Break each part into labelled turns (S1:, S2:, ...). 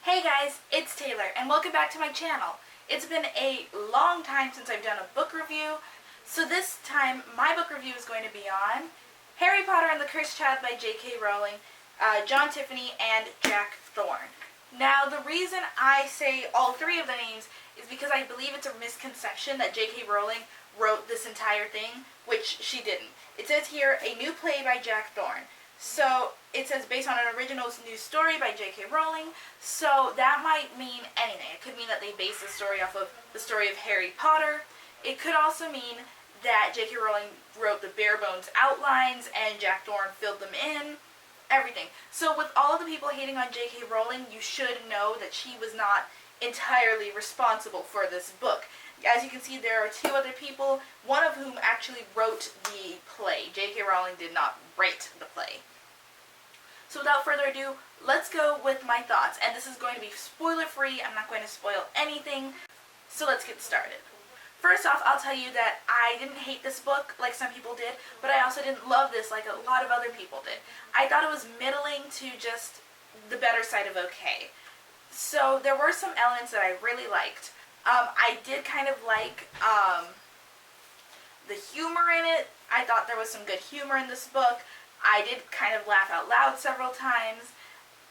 S1: Hey guys, it's Taylor, and welcome back to my channel. It's been a long time since I've done a book review, so this time my book review is going to be on Harry Potter and the Cursed Child by J.K. Rowling, John Tiffany, and Jack Thorne. Now, the reason I say all three of the names is because I believe it's a misconception that J.K. Rowling wrote this entire thing, which she didn't. It says here, a new play by Jack Thorne. So, it says based on an original news story by J.K. Rowling, so that might mean anything. It could mean that they based the story off of the story of Harry Potter. It could also mean that J.K. Rowling wrote the bare bones outlines and Jack Thorne filled them in. Everything. So with all of the people hating on J.K. Rowling, you should know that she was not entirely responsible for this book. As you can see, there are two other people, one of whom actually wrote the play. J.K. Rowling did not write the play. So without further ado, let's go with my thoughts. And this is going to be spoiler-free. I'm not going to spoil anything. So let's get started. First off, I'll tell you that I didn't hate this book like some people did, but I also didn't love this like a lot of other people did. I thought it was middling to just the better side of okay. So there were some elements that I really liked. I did kind of like the humor in it. I thought there was some good humor in this book. I did kind of laugh out loud several times.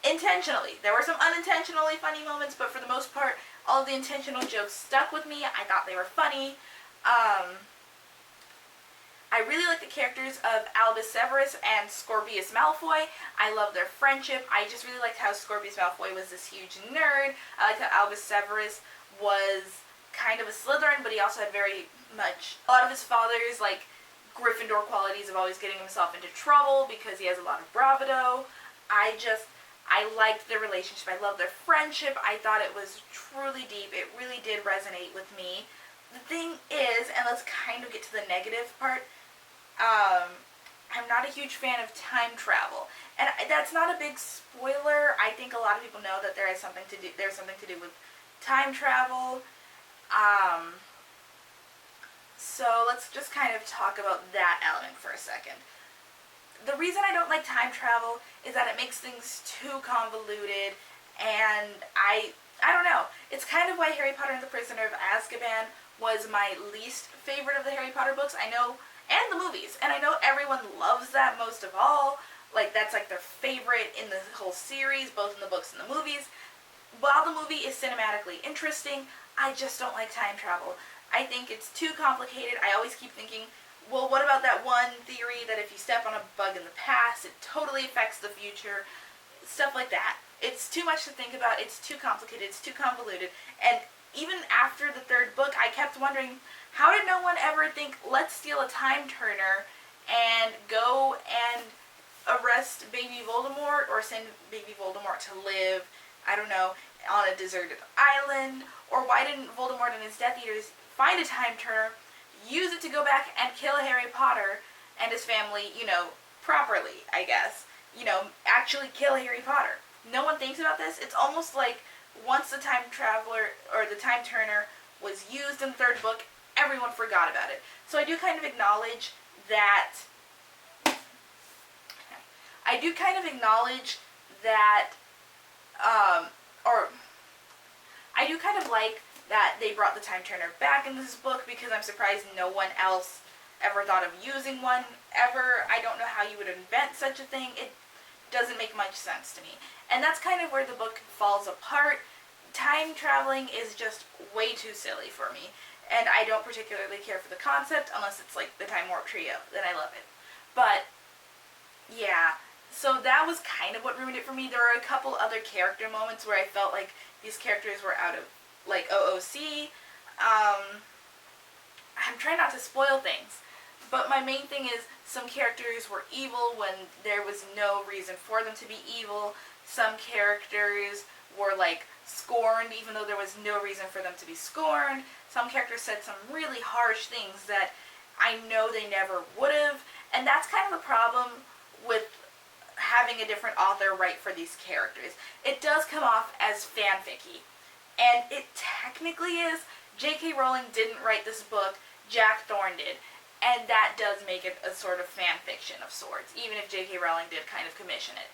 S1: Intentionally. There were some unintentionally funny moments, but for the most part, all of the intentional jokes stuck with me. I thought they were funny. I really like the characters of Albus Severus and Scorpius Malfoy. I love their friendship. I just really liked how Scorpius Malfoy was this huge nerd. I liked how Albus Severus was kind of a Slytherin, but he also had very much a lot of his father's like Gryffindor qualities of always getting himself into trouble because he has a lot of bravado. I liked their relationship. I loved their friendship. I thought it was truly deep. It really did resonate with me. The thing is, and let's kind of get to the negative part, I'm not a huge fan of time travel. And that's not a big spoiler. I think a lot of people know that there's something to do with time travel. So let's just kind of talk about that element for a second. The reason I don't like time travel is that it makes things too convoluted, and I don't know. It's kind of why Harry Potter and the Prisoner of Azkaban was my least favorite of the Harry Potter books. I know, and the movies, and I know everyone loves that most of all. Like, that's like their favorite in the whole series, both in the books and the movies. While the movie is cinematically interesting, I just don't like time travel. I think it's too complicated. I always keep thinking, well, what about that one theory that if you step on a bug in the past, it totally affects the future? Stuff like that. It's too much to think about. It's too complicated. It's too convoluted. And even after the third book, I kept wondering, how did no one ever think, let's steal a time turner and go and arrest baby Voldemort or send baby Voldemort to live, I don't know, on a deserted island? Or why didn't Voldemort and his Death Eaters find a time turner, use it to go back and kill Harry Potter and his family, properly, I guess. Actually kill Harry Potter. No one thinks about this. It's almost like once the time traveler or the time turner was used in the third book, everyone forgot about it. So I do kind of acknowledge that I do kind of like that they brought the time turner back in this book, because I'm surprised no one else ever thought of using one ever. I don't know how you would invent such a thing. It doesn't make much sense to me. And that's kind of where the book falls apart. Time traveling is just way too silly for me. And I don't particularly care for the concept unless it's like the Time Warp Trio. Then I love it. But, yeah. So that was kind of what ruined it for me. There were a couple other character moments where I felt like these characters were out of, like, OOC. I'm trying not to spoil things. But my main thing is, some characters were evil when there was no reason for them to be evil. Some characters were, like, scorned even though there was no reason for them to be scorned. Some characters said some really harsh things that I know they never would have. And that's kind of the problem with having a different author write for these characters. It does come off as fanficky. And it technically is. J.K. Rowling didn't write this book. Jack Thorne did. And that does make it a sort of fan fiction of sorts, even if J.K. Rowling did kind of commission it.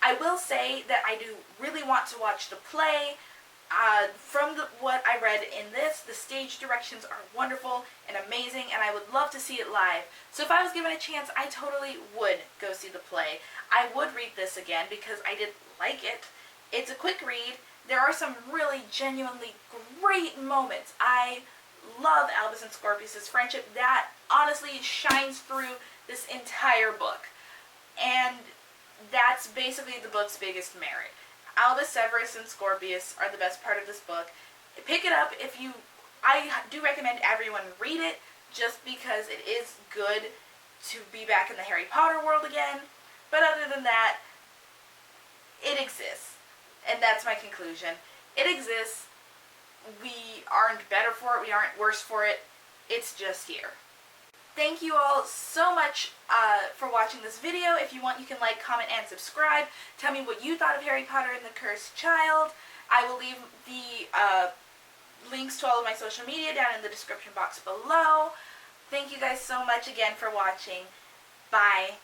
S1: I will say that I do really want to watch the play. From what I read in this, the stage directions are wonderful and amazing, and I would love to see it live. So if I was given a chance, I totally would go see the play. I would read this again because I did like it. It's a quick read. There are some really genuinely great moments. I love Albus and Scorpius' friendship. That honestly shines through this entire book. And that's basically the book's biggest merit. Albus, Severus, and Scorpius are the best part of this book. Pick it up if you... I do recommend everyone read it just because it is good to be back in the Harry Potter world again. But other than that, it exists. And that's my conclusion. It exists. We aren't better for it. We aren't worse for it. It's just here. Thank you all so much for watching this video. If you want, you can like, comment, and subscribe. Tell me what you thought of Harry Potter and the Cursed Child. I will leave the links to all of my social media down in the description box below. Thank you guys so much again for watching. Bye.